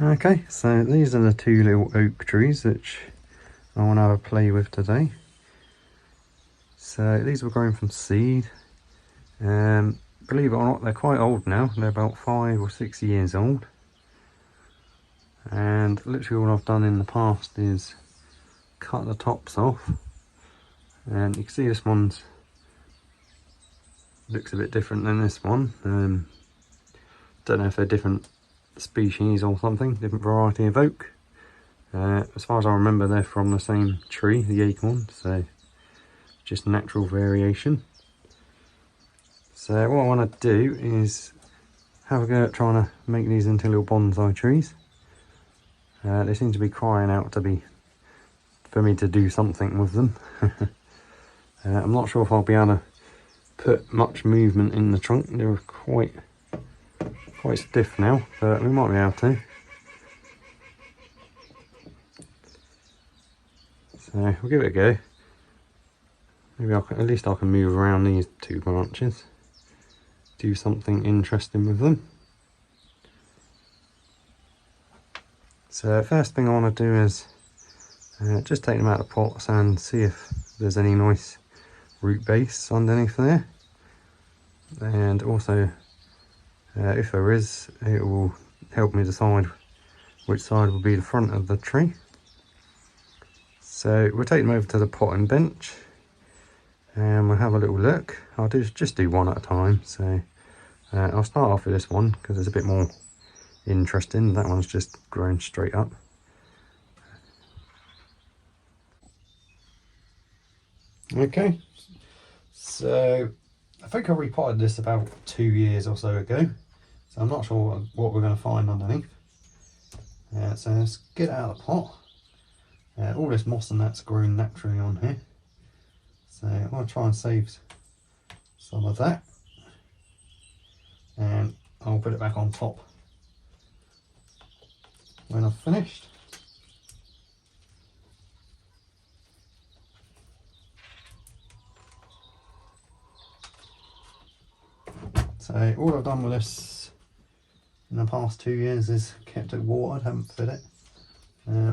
Okay, so these are the two little oak trees which I want to have a play with today. So these were grown from seed. Believe it or not, they're quite old now. They're about 5 or 6 years old. And literally all I've done in the past is cut the tops off. And you can see this one's looks a bit different than this one. Don't know if they're different species or something, different variety of oak. As far as I remember, they're from the same tree, the acorn, so just natural variation. So what I want to do is have a go at trying to make these into little bonsai trees. They seem to be crying out for me to do something with them. I'm not sure if I'll be able to put much movement in the trunk. They're quite stiff now, but we might be able to. So we'll give it a go. Maybe at least I can move around these two branches, do something interesting with them. So first thing I want to do is just take them out of the pots and see if there's any nice root base underneath there. And also if there is, it will help me decide which side will be the front of the tree. So we'll take them over to the potting bench and we'll have a little look. I'll just do one at a time. So I'll start off with this one because it's a bit more interesting. That one's just grown straight up. Okay, so I think I repotted this about 2 years or so ago, so I'm not sure what we're going to find underneath. So let's get it out of the pot. All this moss and that's grown naturally on here, so I'm going to try and save some of that, and I'll put it back on top when I've finished. So all I've done with this in the past 2 years is kept it watered, haven't fed it.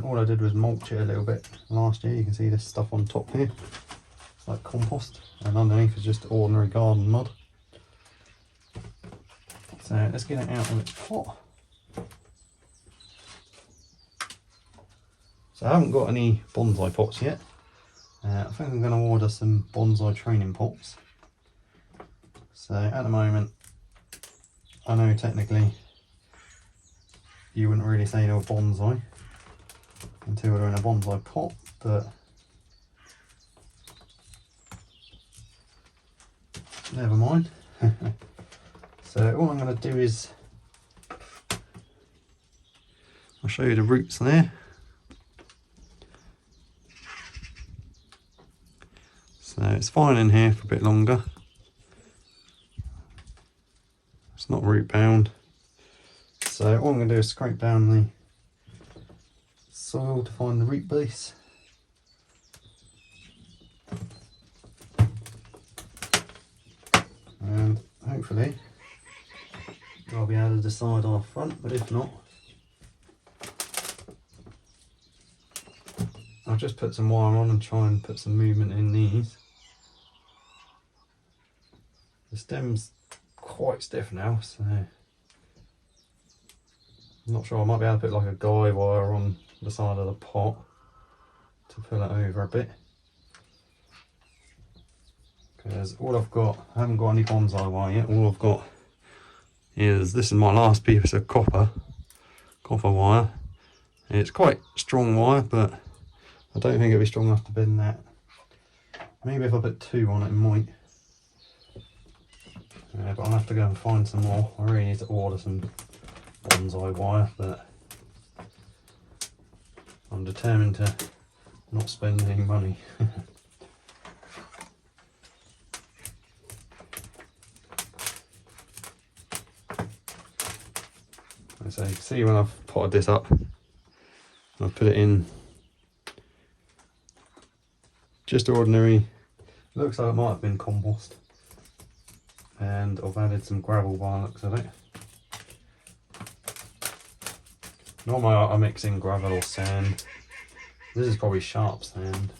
All I did was mulch it a little bit last year. You can see this stuff on top here, it's like compost, and underneath is just ordinary garden mud. So let's get it out of its pot. So I haven't got any bonsai pots yet. I think I'm going to order some bonsai training pots. So at the moment, I know technically you wouldn't really say they're bonsai until they're in a bonsai pot, but never mind. So all I'm going to do is I'll show you the roots there. So it's fine in here for a bit longer. It's not root bound. So all I'm going to do is scrape down the soil to find the root base. And hopefully I'll be able to decide on the front, but if not, I'll just put some wire on and try and put some movement in these. The stem's quite stiff now, so I'm not sure. I might be able to put like a guide wire on the side of the pot to pull it over a bit, because all I've got, I haven't got any bonsai wire yet. All I've got is, this is my last piece of copper wire. It's quite strong wire, but I don't think it'll be strong enough to bend that. Maybe if I put 2 on it, it might. But I'll have to go and find some more. I really need to order some bonsai wire, but I'm determined to not spend any money. So you can see when I've potted this up, I've put it in just ordinary, looks like it might have been compost, and I've added some gravel by the looks of it. Normally I mix in gravel or sand. This is probably sharp sand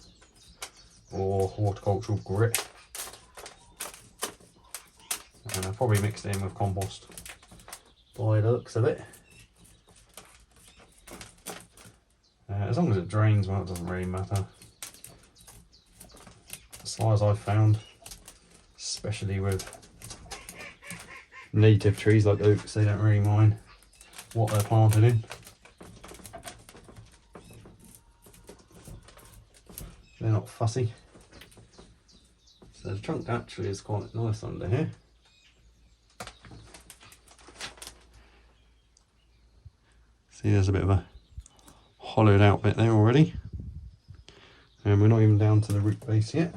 or horticultural grit. And I probably mixed it in with compost by the looks of it. As long as it drains, well, it doesn't really matter. As far as I've found, especially with native trees like oaks, they don't really mind what they're planted in. They're not fussy. So the trunk actually is quite nice under here. See, there's a bit of a hollowed out bit there already. And we're not even down to the root base yet.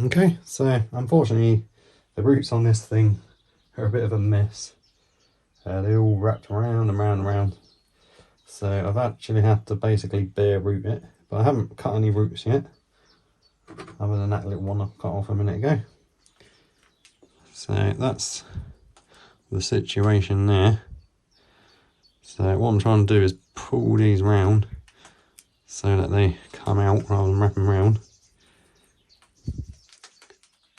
Okay, so unfortunately the roots on this thing are a bit of a mess. They all wrapped around and round and round. So I've actually had to basically bare root it, but I haven't cut any roots yet, other than that little one I cut off a minute ago. So that's the situation there. So what I'm trying to do is pull these round so that they come out rather than wrap them round.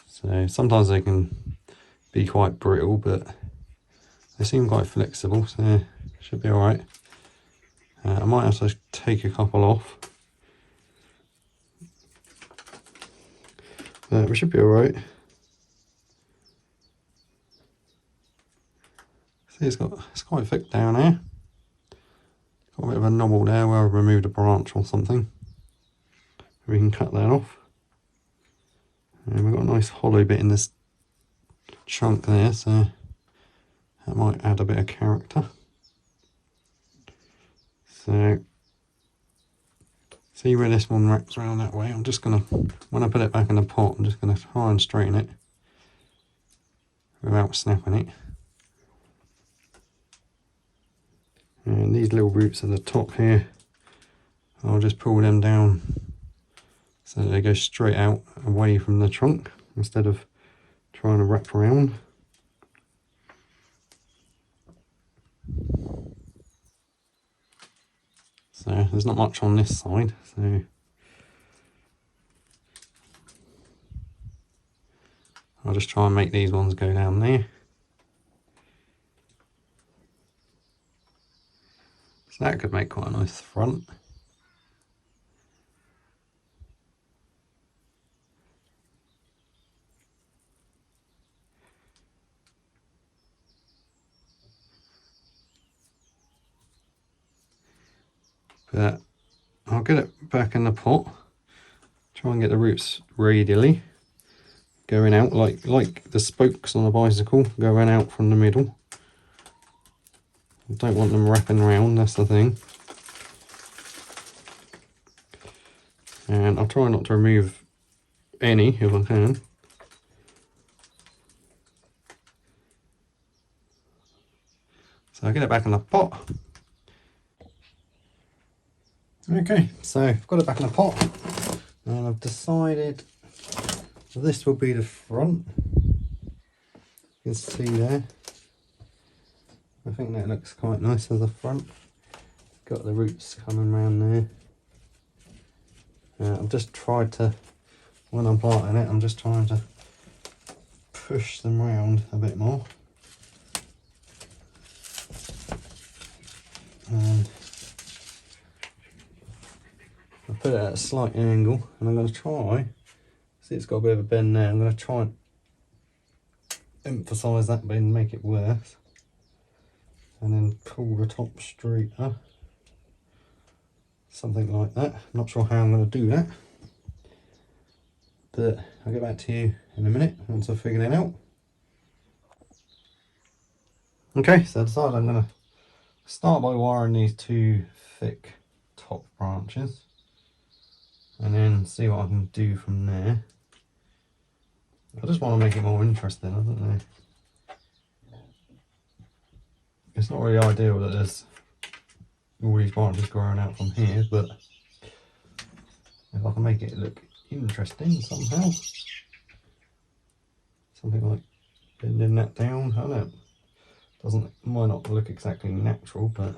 So sometimes they can be quite brittle, but they seem quite flexible, so should be alright. I might have to take a couple off, but we should be alright. See, it's quite thick down here. Got a bit of a knobble there where I've removed a branch or something. We can cut that off. And we've got a nice hollow bit in this chunk there, so that might add a bit of character. So, see where this one wraps around that way? I'm just going to, when I put it back in the pot, I'm just going to try and straighten it without snapping it. And these little roots at the top here, I'll just pull them down so that they go straight out away from the trunk instead of trying to wrap around. So there's not much on this side, so I'll just try and make these ones go down there. So that could make quite a nice front. But I'll get it back in the pot, try and get the roots radially going out like the spokes on a bicycle going out from the middle. I don't want them wrapping around, that's the thing. And I'll try not to remove any if I can. So I'll get it back in the pot. Okay, so I've got it back in the pot and I've decided this will be the front. You can see there. I think that looks quite nice as the front. Got the roots coming around there. I've just tried to, when I'm planting it, I'm just trying to push them round a bit more. And I put it at a slight angle, and I'm going to try, see it's got a bit of a bend there, I'm going to try and emphasise that bend, make it worse, and then pull the top straight up, something like that. I'm not sure how I'm going to do that, but I'll get back to you in a minute once I've figured it out. Okay, so I decided I'm going to start by wiring these two thick top branches and then see what I can do from there. I just want to make it more interesting, I don't know. It's not really ideal that there's all these branches growing out from here, but if I can make it look interesting somehow, something like bending that down, I don't know. might not look exactly natural, but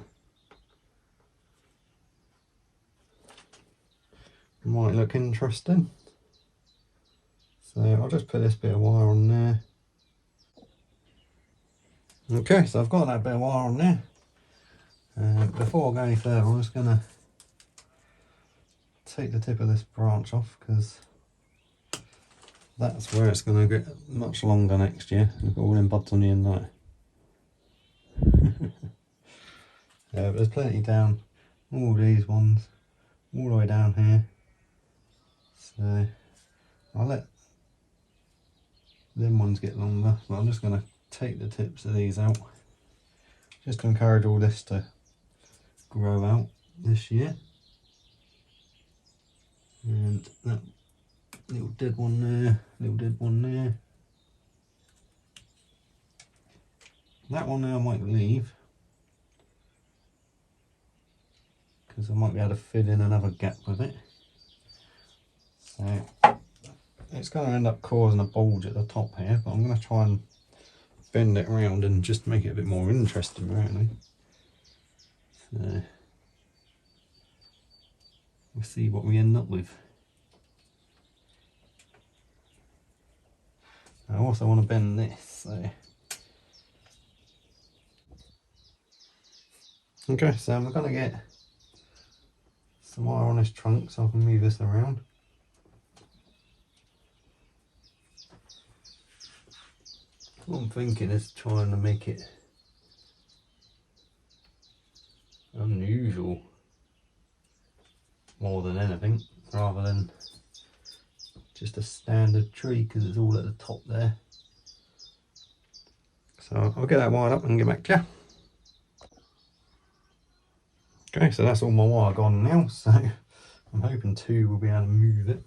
might look interesting. So I'll just put this bit of wire on there. Okay, so I've got that bit of wire on there. Before I go any further, I'm just going to take the tip of this branch off, because that's where it's going to get much longer next year. Look at all them buds on the end of it. Yeah, but there's plenty down all these ones, all the way down here. So I'll let them ones get longer, but I'm just going to take the tips of these out, just to encourage all this to grow out this year. And that little dead one there, little dead one there. That one there I might leave, because I might be able to fill in another gap with it. So it's going to end up causing a bulge at the top here, but I'm going to try and bend it around and just make it a bit more interesting, really. So we'll see what we end up with. I also want to bend this, so. Okay, so I'm going to get some wire on this trunk so I can move this around. What I'm thinking is trying to make it unusual more than anything, rather than just a standard tree, because it's all at the top there. So I'll get that wired up and get back to you. Okay, so that's all my wire gone now, so I'm hoping two will be able to move it,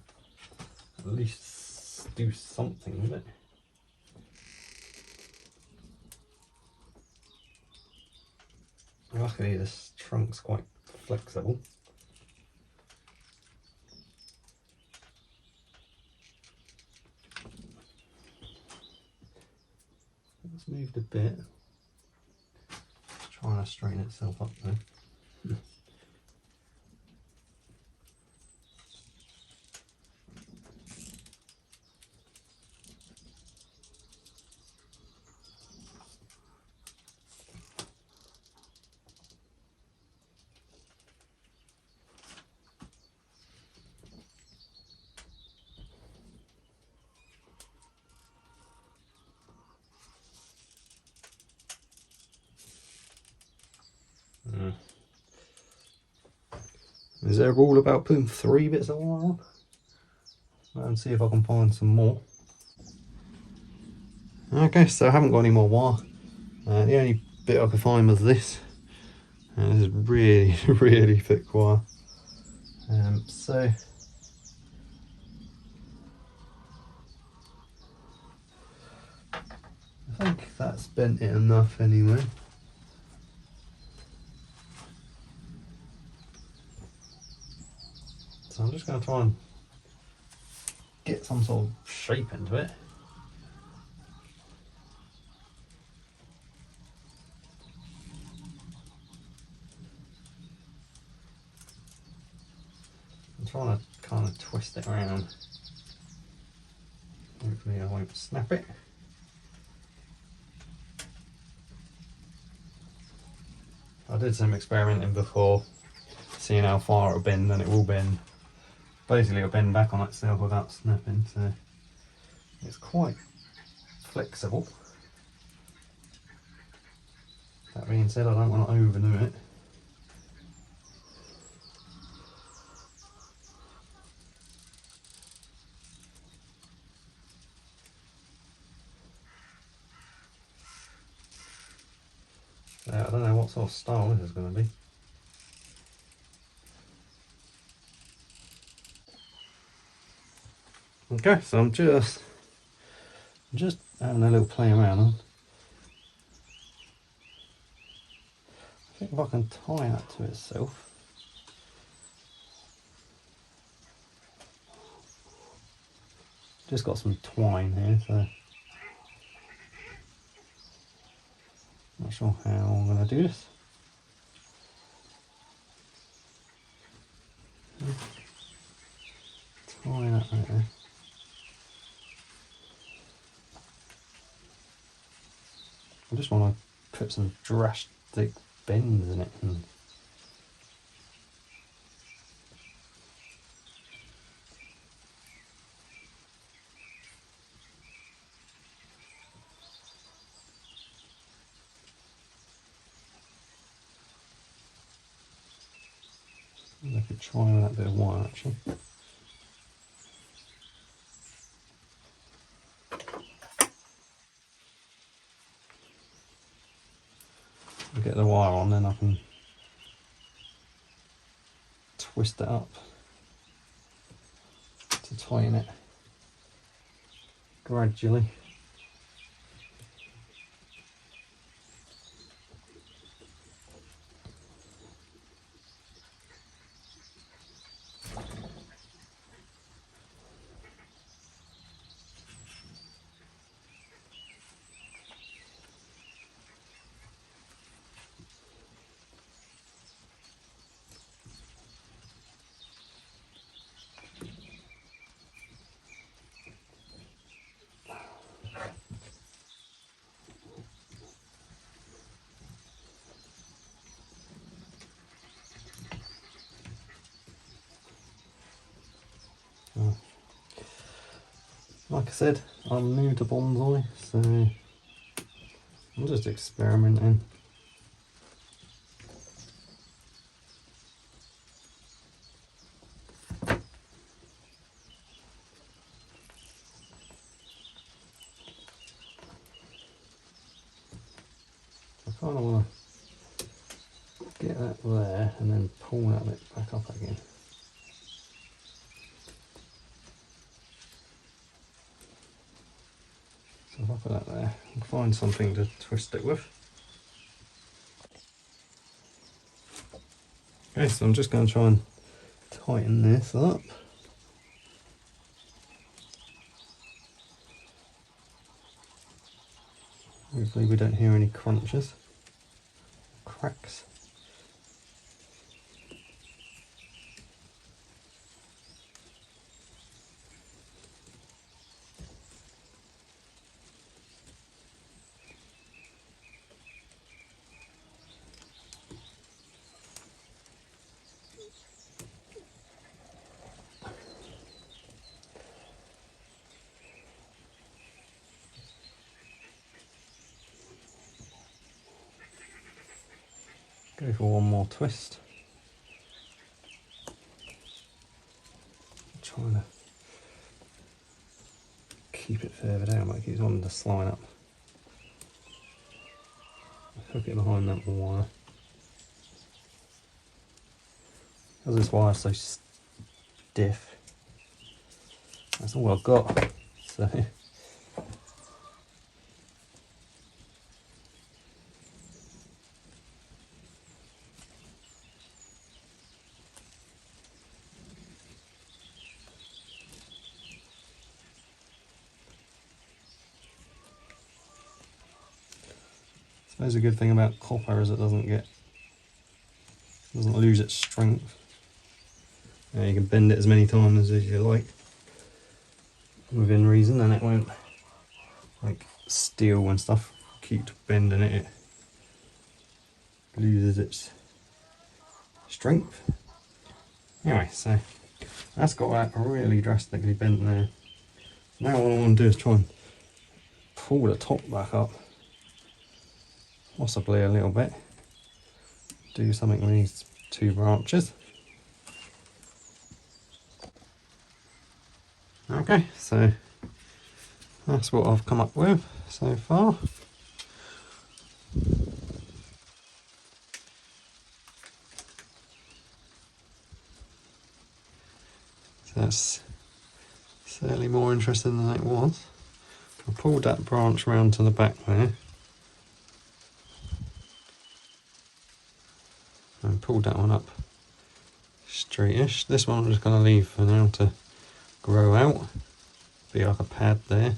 at least do something with it. Luckily this trunk's quite flexible. It's moved a bit. It's trying to straighten itself up though. Is there a rule about putting 3 bits of wire on? And see if I can find some more. Okay, so I haven't got any more wire. The only bit I could find was this. And this is really, really thick wire. So I think that's bent it enough anyway. So I'm just going to try and get some sort of shape into it. I'm trying to kind of twist it around. Hopefully I won't snap it. I did some experimenting before, seeing how far it'll bend, and it will bend. Basically it'll bend back on itself without snapping, so it's quite flexible. That being said, I don't want to overdo it. I don't know what sort of style this is going to be. Okay, so I'm just having a little play around on. I think if I can tie that to itself. Just got some twine here, so that not sure how I'm going to do this. Tie that right there. I just want to put some drastic bends in it. And I could try with that bit of wire actually. I'll get the wire on, then I can twist it up to tighten it gradually. Like I said, I'm new to bonsai, so I'm just experimenting. I kind of want to get that there and then pull that bit back up again. So if I put that there, I can find something to twist it with. Okay, so I'm just going to try and tighten this up. Hopefully we don't hear any crunches, cracks. Go for one more twist. Trying to keep it further down, but it keeps wanting to slide up. Hook it behind that wire. Because this wire's so stiff, that's all I've got. So I suppose a good thing about copper is it doesn't lose its strength. You can bend it as many times as you like within reason, and it won't, like steel and stuff, keep bending it, it loses its strength. Anyway, so that's got that really drastically bent there. Now what I want to do is try and pull the top back up, possibly a little bit, do something with these two branches. Okay, so that's what I've come up with so far. So that's certainly more interesting than it was. I pulled that branch round to the back there and pulled that one up straightish. This one I'm just going to leave for now to grow out, be like a pad there.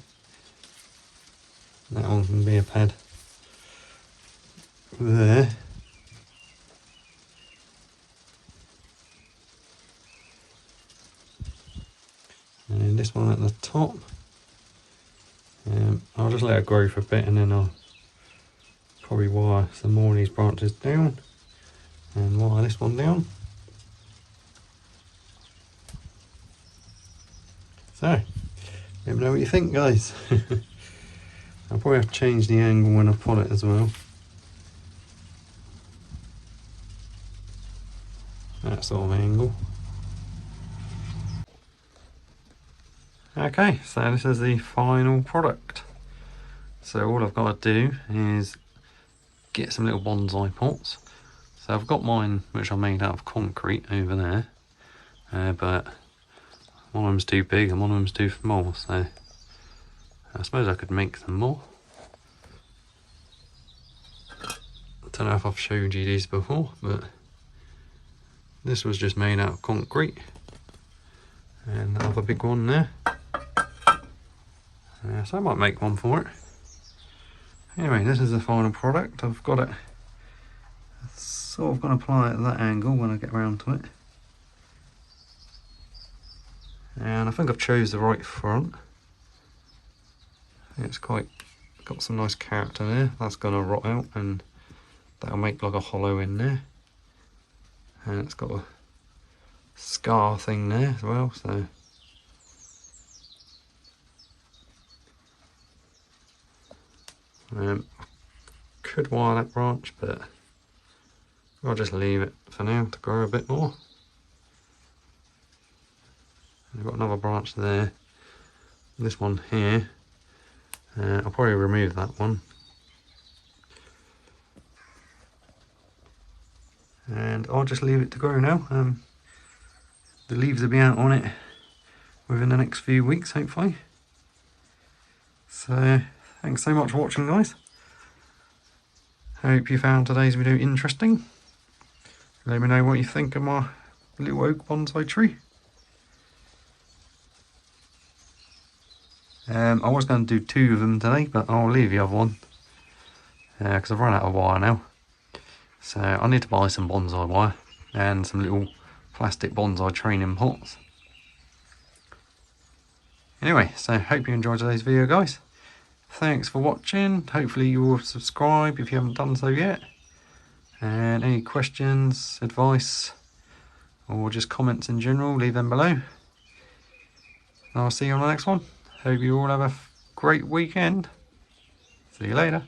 That one can be a pad there. And this one at the top. I'll just let it grow for a bit and then I'll probably wire some more of these branches down and wire this one down. So, let me know what you think, guys. I'll probably have to change the angle when I pot it as well. That sort of angle. Okay, so this is the final product. So all I've got to do is get some little bonsai pots. So I've got mine which I made out of concrete over there, but one of them's too big and one of them's too small, so I suppose I could make some more. I don't know if I've showed you these before, but this was just made out of concrete. And the other big one there. So I might make one for it. Anyway, this is the final product. I've got it sort of going to apply it at that angle when I get around to it. And I think I've chose the right front. It's quite got some nice character there. That's going to rot out and that'll make like a hollow in there. And it's got a scar thing there as well, so could wire that branch, but I'll just leave it for now to grow a bit more. I've got another branch there. This one here, I'll probably remove that one. And I'll just leave it to grow now. The leaves will be out on it within the next few weeks, hopefully. So, thanks so much for watching, guys. Hope you found today's video interesting. Let me know what you think of my little oak bonsai tree. I was going to do 2 of them today, but I'll leave the other one because I've run out of wire now. So I need to buy some bonsai wire and some little plastic bonsai training pots. Anyway, so hope you enjoyed today's video, guys. Thanks for watching. Hopefully you will subscribe if you haven't done so yet. And any questions, advice, or just comments in general, leave them below. I'll see you on the next one. Hope you all have a great weekend. See you later.